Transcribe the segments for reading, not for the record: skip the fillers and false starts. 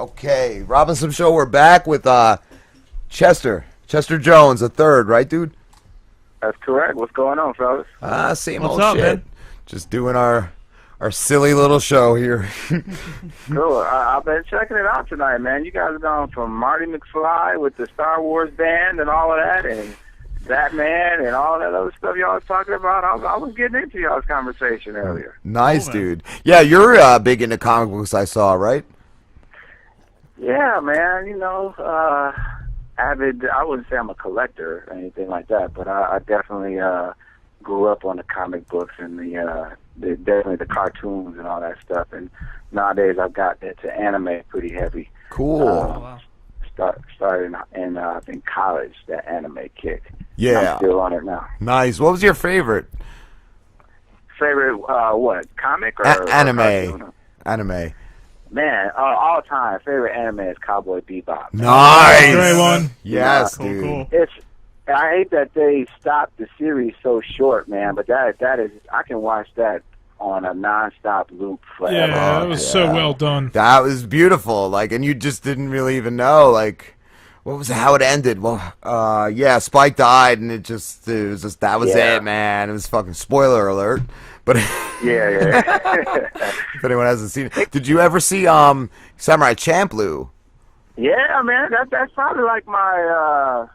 Okay, Robinson Show. We're back with Chester Jones, the third, right, dude? That's correct. What's going on, fellas? Same What's old up, shit. man? Just doing our silly little show here. Cool. I've been checking it out tonight, man. You guys have gone from Marty McFly with the Star Wars band and all of that, and Batman and all that other stuff y'all was talking about. I was getting into y'all's conversation earlier. Nice, Cool, man. dude. Yeah, you're big into comic books, I saw, right? Yeah, man. You know, avid. I wouldn't say I'm a collector or anything like that, but I definitely grew up on the comic books and definitely the cartoons and all that stuff. And nowadays I've got into anime pretty heavy. Cool. Wow. Started in college, that anime kick. Yeah. I'm still on it now. Nice. What was your favorite? Favorite what? Comic or Anime. cartoon? Anime. Man, all time favorite anime is Cowboy Bebop. Nice. Great one. Yes, Cool, dude. cool. I hate that they stopped the series so short, man. But that is, I can watch that on a nonstop loop forever. Yeah, that was so well done. That was beautiful. Like, and you just didn't really even know, like, what was how it ended. Well, yeah, Spike died, and it was just that was Yeah. it, man. It was fucking spoiler alert. But Yeah. if anyone hasn't seen it, did you ever see Samurai Champloo? Yeah, man, that's probably like my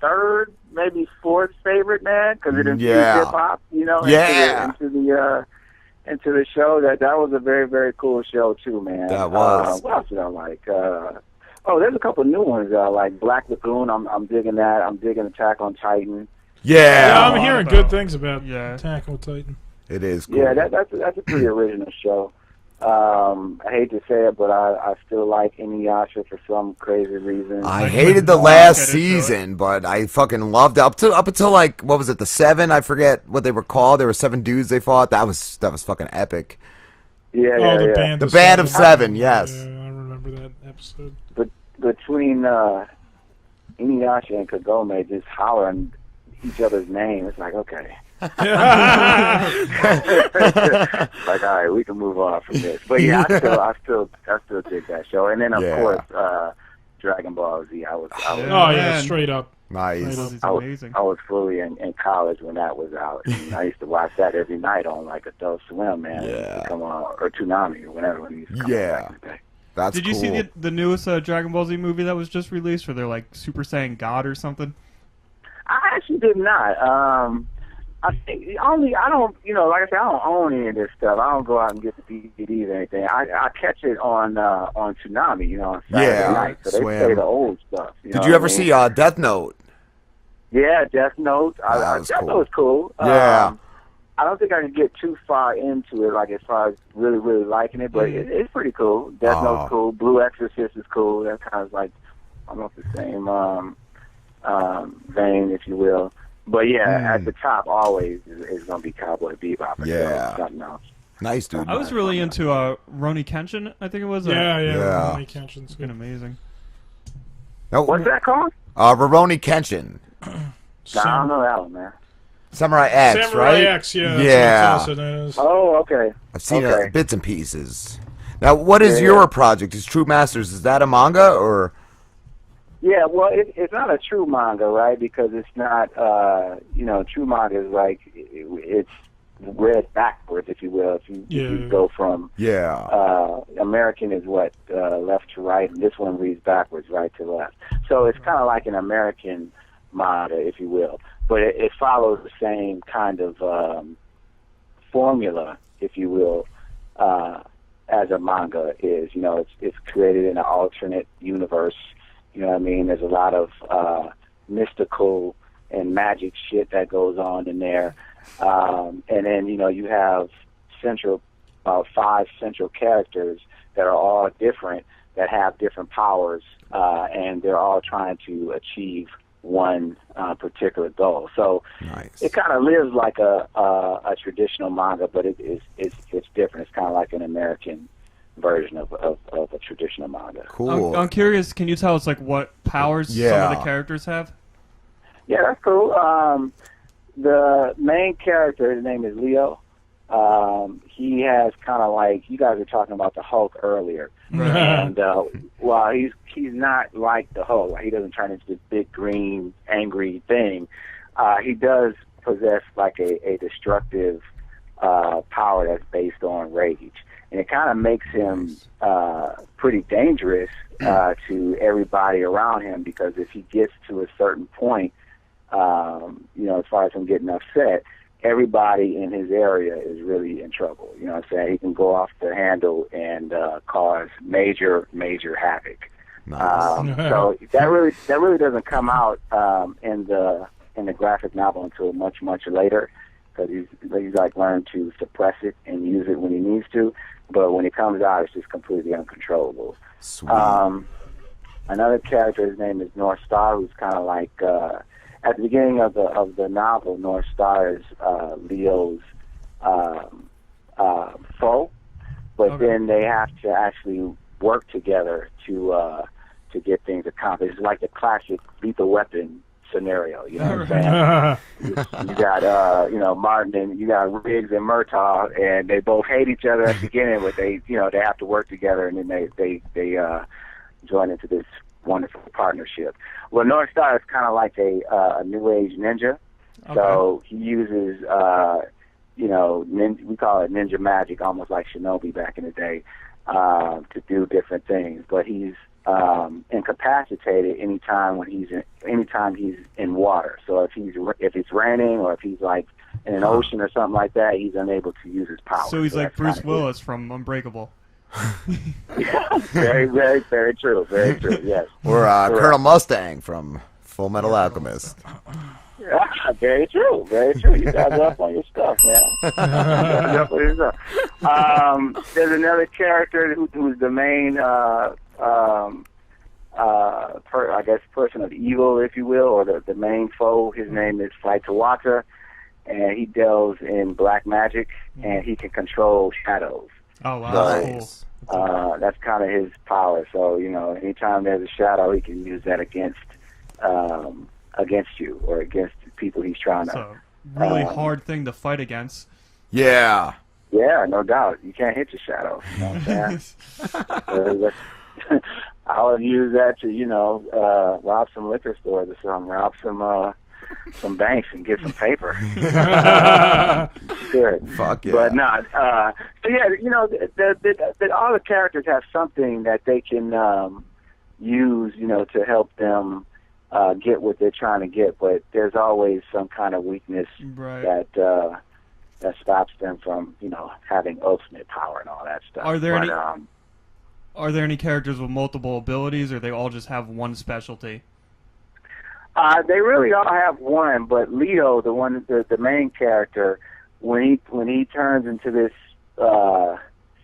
third, maybe fourth favorite, man, because it infused Yeah. hip hop, you know, Yeah. into the show. That was a very, very cool show too, man. That was. What else did I like? There's a couple new ones like Black Lagoon. I'm digging that. I'm digging Attack on Titan. Yeah, Yeah, I'm hearing good things about Yeah. Attack on Titan. it is cool. Yeah, that's a pretty original show. I hate to say it, but I still like Inuyasha for some crazy reason. I hated the last season, but I fucking loved it up until like what was it, the 7? I forget what they were called. There were 7 dudes they fought. That was fucking epic. Yeah, The yeah. Band The of Band of Seven. Seven, yes. Yeah, I remember that episode. But between Inuyasha and Kagome just hollering each other's name, it's like, okay. Like, all right, we can move on from this. But yeah, I still dig that show. And then of Yeah. course, Dragon Ball Z. I was Oh, yeah, Man. straight up. Nice. It's I was, amazing. I was fully in college when that was out. And I used to watch that every night on like Adult Swim, man. Yeah. Come on, or Toonami or whatever. When he used to come Yeah. back in the day. That's Did you cool. see the newest Dragon Ball Z movie that was just released, where they're like Super Saiyan God or something? I actually did not. I think I don't, like I said, I don't own any of this stuff. I don't go out and get the DVDs or anything. I catch it on Toonami, on Saturday Yeah, night. So they Swim. play the old stuff. Did you ever see Death Note? Yeah, Death Note. That was Death cool. Note was cool. Yeah. I don't think I could get too far into it, like as far as really, really liking it, but it's pretty cool. Death Note's cool. Blue Exorcist is cool. That's kind of like almost the same vein, if you will. But yeah, at the top always is going to be Cowboy Bebop. Or Yeah. something else. Nice, dude. I was really into Roni Kenshin, I think it was. Yeah. Yeah. Rurouni Kenshin's It's been good. amazing. No, What's that called? Rurouni Kenshin. I don't know that one, man. Samurai X, Samurai right? X, yeah. Yeah. That's what it is. Oh, okay. I've seen Okay. bits and pieces. Now, what is Yeah. your project? Is True Masters, is that a manga, or? Yeah, well, it's not a true manga, right? Because it's not, true manga is like, it's read backwards, if you will. If you go from, Yeah. American is left to right, and this one reads backwards, right to left. So it's kind of like an American manga, if you will. But it follows the same kind of formula, if you will, as a manga is. It's created in an alternate universe. You know what I mean? There's a lot of mystical and magic shit that goes on in there. And then, you have about 5 central characters that are all different, that have different powers, and they're all trying to achieve one particular goal. So Nice. it kind of lives like a traditional manga, but it's different. It's kind of like an American version of a traditional manga. Cool. I'm curious, can you tell us like what powers some Yeah. of the characters have? Yeah, that's cool. The main character, his name is Leo. he has kind of like, you guys were talking about the Hulk earlier, and while he's not like the Hulk, like he doesn't turn into this big green angry thing. He does possess like a destructive power that's based on rage, and it kind of makes him pretty dangerous to everybody around him, because if he gets to a certain point, as far as him getting upset, everybody in his area is really in trouble. You know what I'm saying? He can go off the handle and cause major havoc. Nice. So that really doesn't come out in the graphic novel until much later, because he's like learned to suppress it and use it when he needs to. But when it comes out, it's just completely uncontrollable. Sweet. Another character, his name is North Star, who's kind of like at the beginning of the novel, North Star is Leo's foe, but then they have to actually work together to get things accomplished. It's like the classic Lethal Weapon scenario, you know what I'm saying? You got Martin, and you got Riggs and Murtaugh, and they both hate each other at the beginning, but they have to work together, and then they join into this wonderful partnership. Well, North Star is kind of like a new age ninja. Okay. So he uses we call it ninja magic, almost like Shinobi back in the day, to do different things. But he's incapacitated anytime he's in water. So if it's raining, or if he's like in an ocean or something like that, he's unable to use his power. So he's like Bruce Willis from Unbreakable. Yeah, very, very, very true. Very true. Yes. Or Colonel Mustang from Full Metal Alchemist. Yeah, very true. Very true. You guys are up on your stuff, man. There's another character who's the main, person of evil, if you will, or the main foe. His name is Flightawata, and he delves in black magic, and he can control shadows. Oh, wow. Nice. That's kind of his power. So, anytime there's a shadow, he can use that against you, or against the people he's trying to. It's a really hard thing to fight against. Yeah. Yeah, no doubt. You can't hit your shadow. You know what I'm saying? I would use that to, rob some liquor stores or something, rob some banks and get some paper. Sure. Fuck yeah. But no, so yeah, all the characters have something that they can use, to help them get what they're trying to get. But there's always some kind of weakness that stops them from, having ultimate power and all that stuff. Are there any characters with multiple abilities, or they all just have one specialty? They really all have one, but Leo, the main character, when he turns into this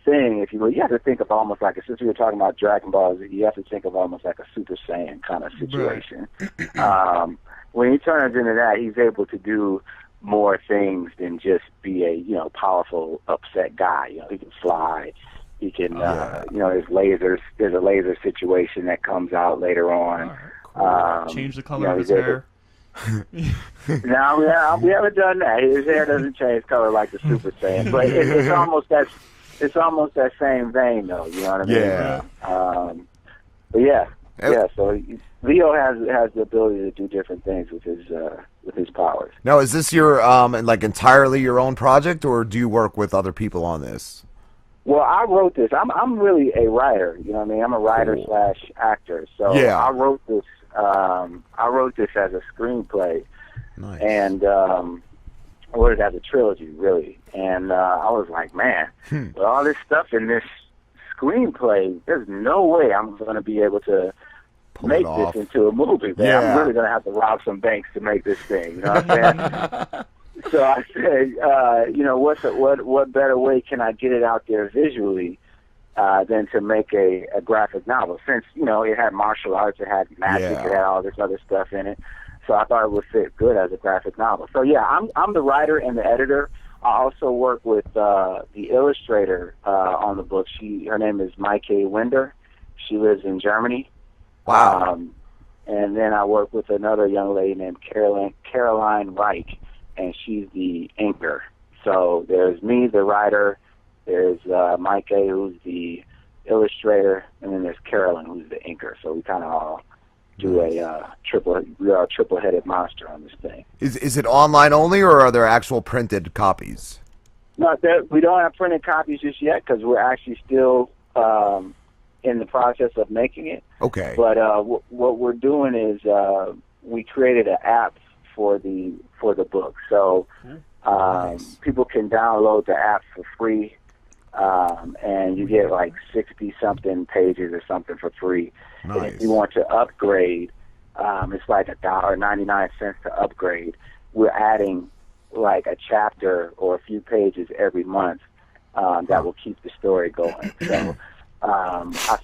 thing, if you will, you have to think of almost like since we were talking about Dragon Ball Z, you have to think of almost like a Super Saiyan kind of situation. Right. When he turns into that, he's able to do more things than just be a powerful, upset guy. He can fly. He can, there's lasers. There's a laser situation that comes out later on. Cool. Change the color of his hair. No, we haven't done that. His hair doesn't change color like the Super Saiyan, but it's almost that same vein, though. You know what I mean? Yeah. But yeah. So Leo has the ability to do different things with his powers. Now, is this your entirely your own project, or do you work with other people on this? Well, I wrote this. I'm really a writer. You know what I mean? I'm a writer / actor. So yeah. I wrote this. I wrote this as a screenplay, nice. And I wrote it as a trilogy, really. And I was like, man, with all this stuff in this screenplay, there's no way I'm going to be able to make this into a movie. Man. Yeah. I'm really going to have to rob some banks to make this thing. You know what I'm saying? So I said, what better way can I get it out there visually than to make a graphic novel? Since, it had martial arts, it had magic, it had all this other stuff in it. So I thought it would fit good as a graphic novel. So yeah, I'm the writer and the editor. I also work with the illustrator on the book. Her name is Maike Winder. She lives in Germany. Wow. And then I work with another young lady named Caroline Reich, and she's the inker So there's me, the writer. There's Mike A, who's the illustrator, and then there's Carolyn, who's the inker. So we kind of all do a triple-headed monster on this thing. Is it online only, or are there actual printed copies? No, we don't have printed copies just yet because we're actually still in the process of making it. Okay. But what we're doing is we created an app for the book, so Nice. people can download the app for free, and you get like 60-something pages or something for free. And if Nice. you want to upgrade, it's like $1.99 to upgrade. We're adding like a chapter or a few pages every month that will keep the story going. So I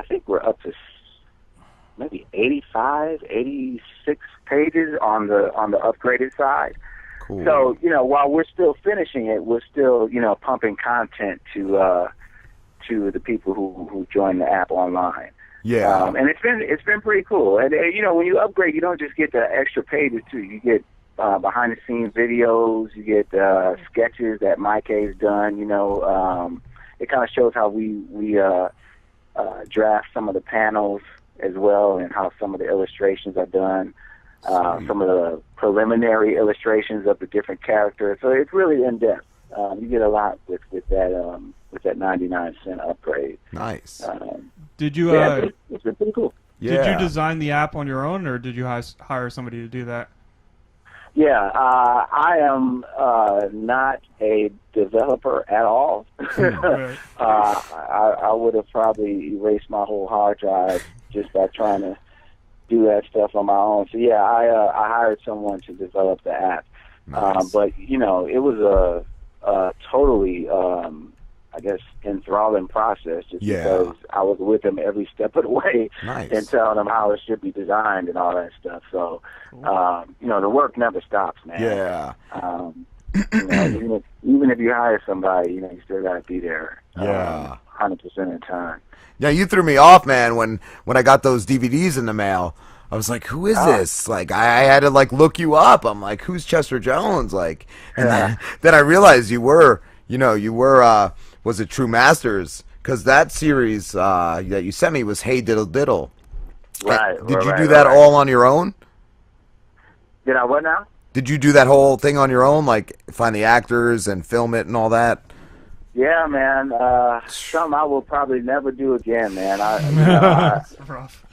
think we're up to maybe 85, 86 pages on the upgraded side. Cool. So, while we're still finishing it, we're still, pumping content to the people who join the app online. Yeah. And it's been pretty cool. And when you upgrade, you don't just get the extra pages too. You get behind the scenes videos. You get sketches that Mike A's done. It kind of shows how we draft some of the panels as well, and how some of the illustrations are done. Some of the preliminary illustrations of the different characters. So it's really in depth. You get a lot with that 99-cent upgrade. Nice. Did you It's been pretty cool. did you design the app on your own, or did you hire somebody to do that? Yeah, I am not a developer at all. Right. I would have probably erased my whole hard drive just by trying to do that stuff on my own. So yeah, I hired someone to develop the app. Nice. But it was a totally, I guess, enthralling process just because I was with him every step of the way Nice. and telling him how it should be designed and all that stuff. So, the work never stops, man. Yeah. Even if you hire somebody, you still got to be there. Yeah. 100% of the time. Yeah, you threw me off, man, when I got those DVDs in the mail. I was like, who is this? Like, I had to, like, look you up. I'm like, who's Chester Jones? Like, and then I realized you were, was it True Masters? Because that series that you sent me was Hey Diddle Diddle. Right. Did you do that all on your own? Did I what now? Did you do that whole thing on your own, like find the actors and film it and all that? Yeah, man. Something I will probably never do again, man. Rough.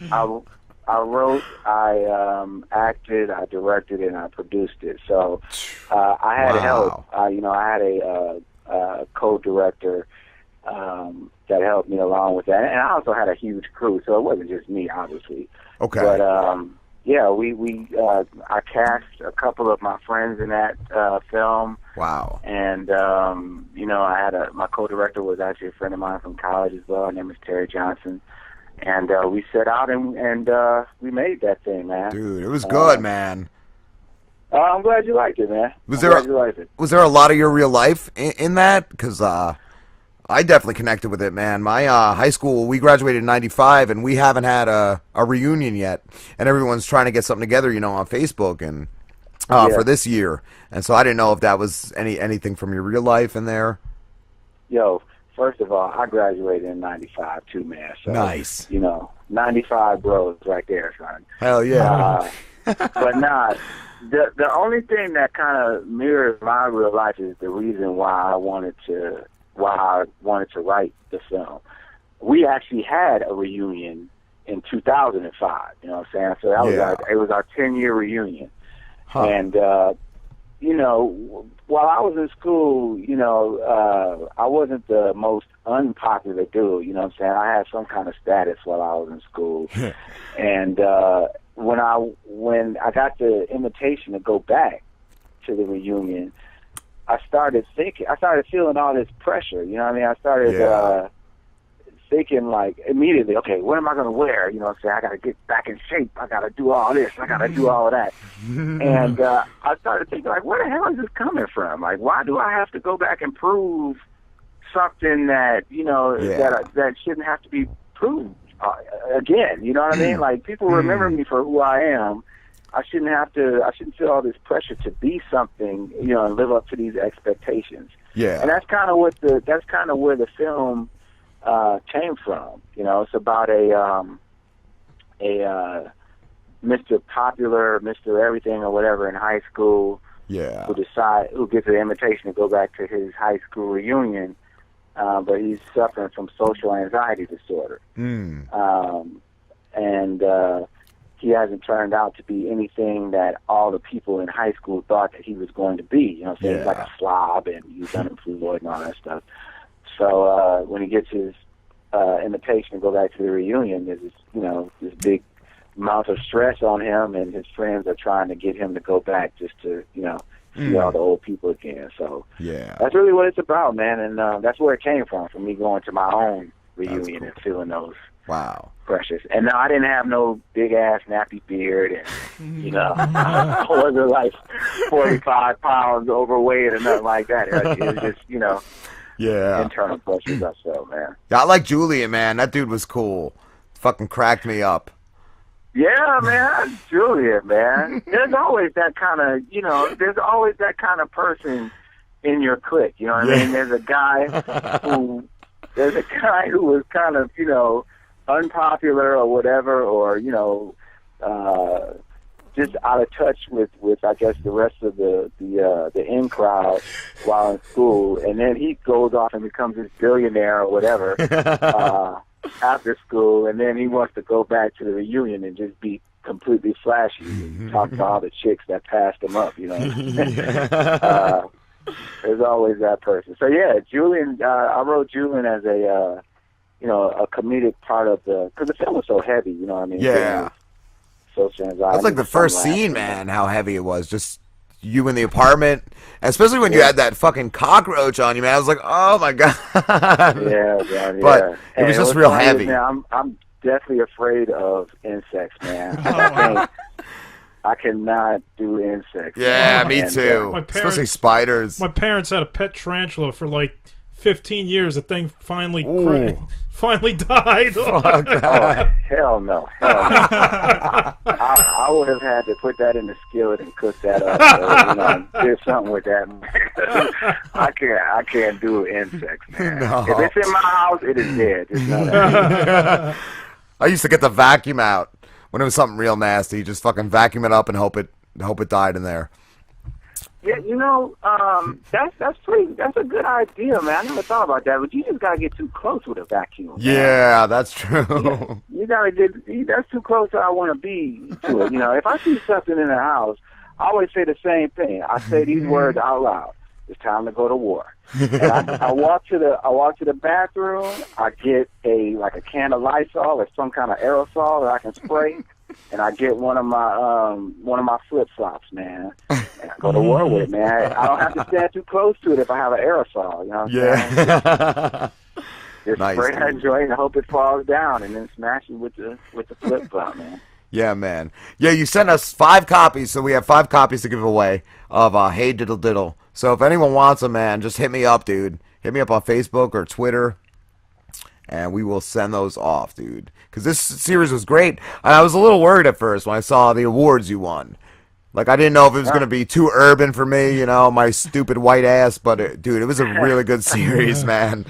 I wrote, I acted, I directed, and I produced it. So I had help. I had a co-director that helped me along with that, and I also had a huge crew. So it wasn't just me, obviously. Okay. But I cast a couple of my friends in that film. Wow. And I had my co-director was actually a friend of mine from college as well. Her name is Terry Johnson. And we set out and we made that thing, man. Dude, it was good, man. I'm glad you liked it, man. Was glad you liked it. there a lot of your real life in that? Because I definitely connected with it, man. My high school, we graduated in '95, and we haven't had a reunion yet. And everyone's trying to get something together, on Facebook and for this year. And so I didn't know if that was anything from your real life in there. Yo, first of all, I graduated in '95 too, man. So, Nice. 95 bros right there, son. Hell yeah. But nah, the only thing that kind of mirrors my real life is the reason why I wanted to write the film. We actually had a reunion in 2005. You know what I'm saying? So that was our 10-year reunion. Huh. And while I was in school, I wasn't the most unpopular dude. You know what I'm saying? I had some kind of status while I was in school. And when I got the invitation to go back to the reunion, I started feeling all this pressure. You know what I mean? I started thinking like immediately, okay, what am I going to wear? You know what I'm saying? I got to get back in shape. I got to do all this. I got to do all of that. And I started thinking like, where the hell is this coming from? Like, why do I have to go back and prove something that, that shouldn't have to be proved again? You know what I mean? Like, people remember me for who I am. I shouldn't feel all this pressure to be something, you know, and live up to these expectations. Yeah. And that's kind of where the film came from. You know, it's about a Mr. Popular, Mr. Everything or whatever in high school. Yeah. Who gets an invitation to go back to his high school reunion, but he's suffering from social anxiety disorder. And he hasn't turned out to be anything that all the people in high school thought that he was going to be. You know what I'm saying? He's like a slob, and he's unemployed and all that stuff. So when he gets his invitation to go back to the reunion, there's this big amount of stress on him, and his friends are trying to get him to go back just to, see all the old people again. So that's really what it's about, man. And that's where it came from me going to my own reunion and feeling those pressures. And no, I didn't have no big ass nappy beard, and I wasn't like 45 pounds overweight or nothing like that. It was just internal pressures I felt, man. Yeah, I like Julian, man. That dude was cool. Fucking cracked me up. Yeah, man, Julian, man. There's always that kind of, person in your clique. You know what I mean? There's a guy who was kind of, unpopular or whatever, or just out of touch with I guess the rest of the in crowd while in school, and then he goes off and becomes this billionaire or whatever after school, and then he wants to go back to the reunion and just be completely flashy and talk to all the chicks that passed him up. There's always that person. So yeah, Julian. I wrote Julian as a comedic part of because the film was so heavy. You know what I mean? Yeah. Social anxiety. That's like the first scene, man. How heavy it was. Just you in the apartment, and especially when you had that fucking cockroach on you, man. I was like, oh my god. Yeah, man. But it was just real heavy. Man, I'm definitely afraid of insects, man. I cannot do insects. Yeah, me too. Especially spiders. My parents had a pet tarantula for like 15 years. The thing finally died. Oh, hell no. I would have had to put that in the skillet and cook that up. So, do something with that. I can't do insects, man. No. If it's in my house, it is dead. It's not I used to get the vacuum out when it was something real nasty. Just fucking vacuum it up and hope it died in there. Yeah, that's a good idea, man. I never thought about that, but you just gotta get too close with a vacuum. Yeah, that's true. You gotta that's too close to I want to be to it. If I see something in the house, I always say the same thing. I say these words out loud. It's time to go to war. And I walk to the bathroom. I get a can of Lysol or some kind of aerosol that I can spray, and I get one of my flip flops, man. And I go to war with it, man. I don't have to stand too close to it if I have an aerosol. You know what I'm saying? Just Nice, spray that dude. joint and hope it falls down, and then smash it with the flip flop, man. Yeah, man. Yeah, you sent us 5 copies, so we have 5 copies to give away of Hey Diddle Diddle. So if anyone wants them, man, just hit me up, dude. Hit me up on Facebook or Twitter, and we will send those off, dude. Because this series was great. And I was a little worried at first when I saw the awards you won. Like, I didn't know if it was going to be too urban for me, my stupid white ass. But, dude, it was a really good series, man.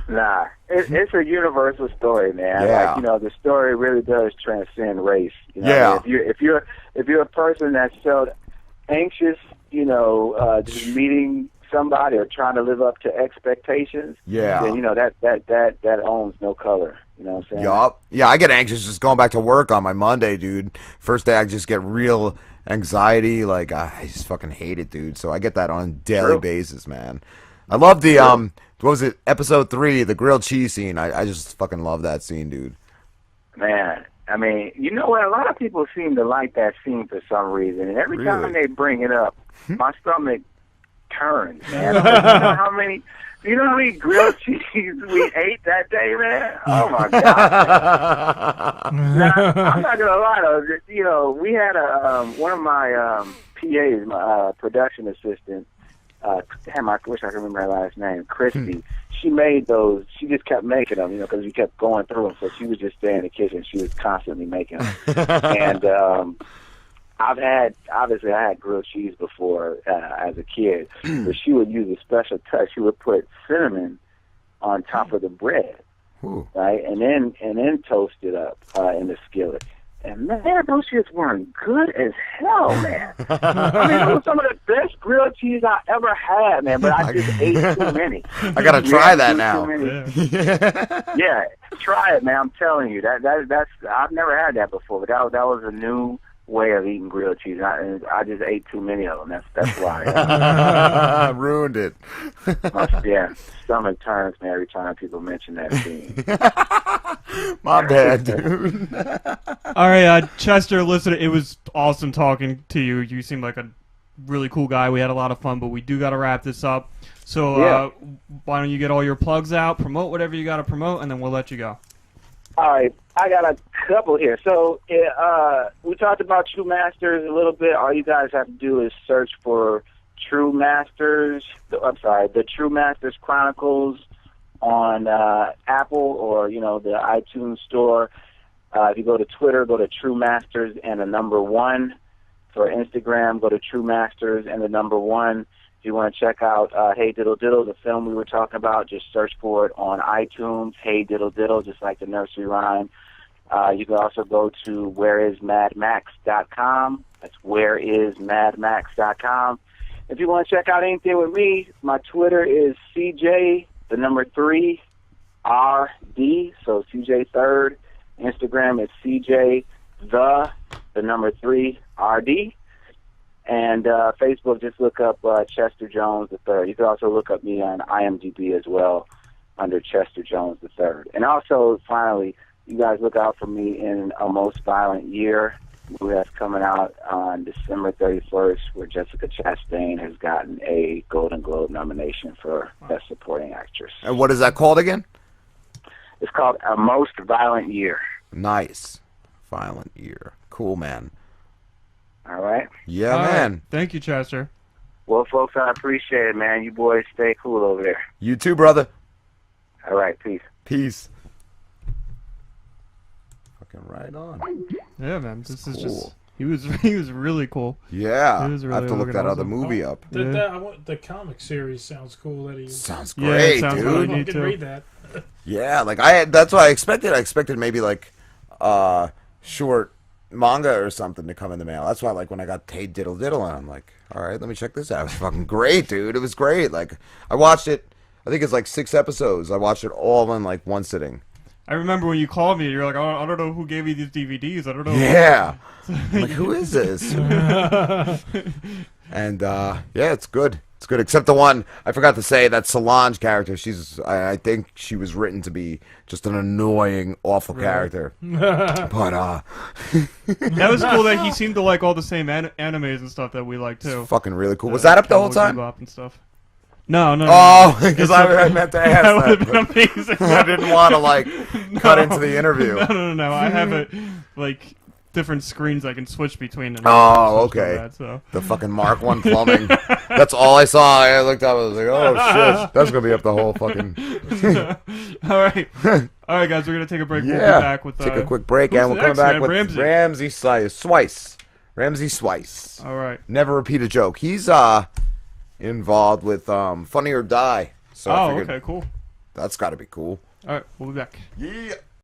Nah, it's a universal story, man. Yeah. Like, the story really does transcend race. Yeah. If you're a person that's so anxious, just meeting somebody or trying to live up to expectations, then that owns no color. You know what I'm saying? Yup. Yeah, I get anxious just going back to work on my Monday, dude. First day I just get real anxiety. Like, I just fucking hate it, dude. So I get that on a daily basis, man. I love the what was it, episode 3, the grilled cheese scene. I just fucking love that scene, dude. Man, I mean, you know what? A lot of people seem to like that scene for some reason, and every time they bring it up, my stomach turns, man. You know how many grilled cheese we ate that day, man? Oh my god! Now, I'm not gonna lie though. We had one of my PAs, my production assistant. damn, I wish I could remember her last name, Christy. She made those. She just kept making them, because we kept going through them. So she would just stay in the kitchen. She was constantly making them. And I had grilled cheese before as a kid, but she would use a special touch. She would put cinnamon on top of the bread, right, and then toast it up in the skillet. And man, those shits weren't good as hell, man. I mean, it was some of the best grilled cheese I ever had, man. But I just ate too many. I gotta try that now. Yeah, try it, man. I'm telling you, that's I've never had that before. But that was a new way of eating grilled cheese. I just ate too many of them. That's why. Ruined it. Yeah, stomach turns, man, every time people mention that scene. My bad, dude. All right, Chester, listen, it was awesome talking to you. You seem like a really cool guy. We had a lot of fun, but we do got to wrap this up. So why don't you get all your plugs out, promote whatever you got to promote, and then we'll let you go. All right, I got a couple here. So we talked about True Masters a little bit. All you guys have to do is search for True Masters. The True Masters Chronicles on Apple or the iTunes store. If you go to Twitter, go to True Masters and the number 1. For Instagram, go to True Masters and the number 1. If you want to check out Hey Diddle Diddle, the film we were talking about, just search for it on iTunes, Hey Diddle Diddle, just like the nursery rhyme. You can also go to whereismadmax.com. That's whereismadmax.com. If you want to check out anything with me, my Twitter is CJ, the number 3, RD, so CJ Third. Instagram is CJ, the number 3, RD. And Facebook, just look up Chester Jones III. You can also look up me on IMDb as well under Chester Jones III. And also, finally, you guys look out for me in A Most Violent Year, movie that's coming out on December 31st, where Jessica Chastain has gotten a Golden Globe nomination for Best Supporting Actress. And what is that called again? It's called A Most Violent Year. Nice. Violent Year. Cool, man. All right. Yeah, All man. right. Thank you, Chester. Well, folks, I appreciate it, man. You boys stay cool over there. You too, brother. All right. Peace. Peace. Fucking right on. Yeah, man. This is cool. just he was really cool. Yeah. It was really I have to look that other awesome. movie up. The comic series sounds cool. That he Sounds Yeah, great, it sounds dude. really I neat can too. read that. Yeah, like that's what I expected. I expected maybe like short manga or something to come in the mail. That's why like when I got Hey Diddle Diddle and I'm like, all right, let me check this out. It was fucking great, dude. It was great. Like I watched it, I think it's like 6 episodes. I watched it all in like one sitting. I remember when you called me, you're like, I don't know who gave you these DVDs. I don't know. Yeah. I'm like, who is this? And yeah, it's good. It's good, except the one I forgot to say, that Solange character. I think she was written to be just an annoying, awful character. But That was cool that he seemed to like all the same animes and stuff that we like too. fucking really cool. Was that up the whole Cowboy time? Bebop and stuff. No. Oh, because I meant to ask That would have that. been amazing. I didn't want to like cut into the interview. No. I have it like different screens I can switch between. And Oh, switch okay. That, so. The fucking Mark 1 plumbing. That's all I saw. I looked up. I was like, oh shit, that's gonna be up the whole fucking. All right, guys, we're gonna take a break. We'll be Yeah. back with Take a quick break, who's and we'll come next, back man? with Ramsey. Swice. Ramsey Swice. All right. Never repeat a joke. He's involved with Funny or Die. So I Oh, figured okay, cool. that's got to be cool. All right, we'll be back. Yeah.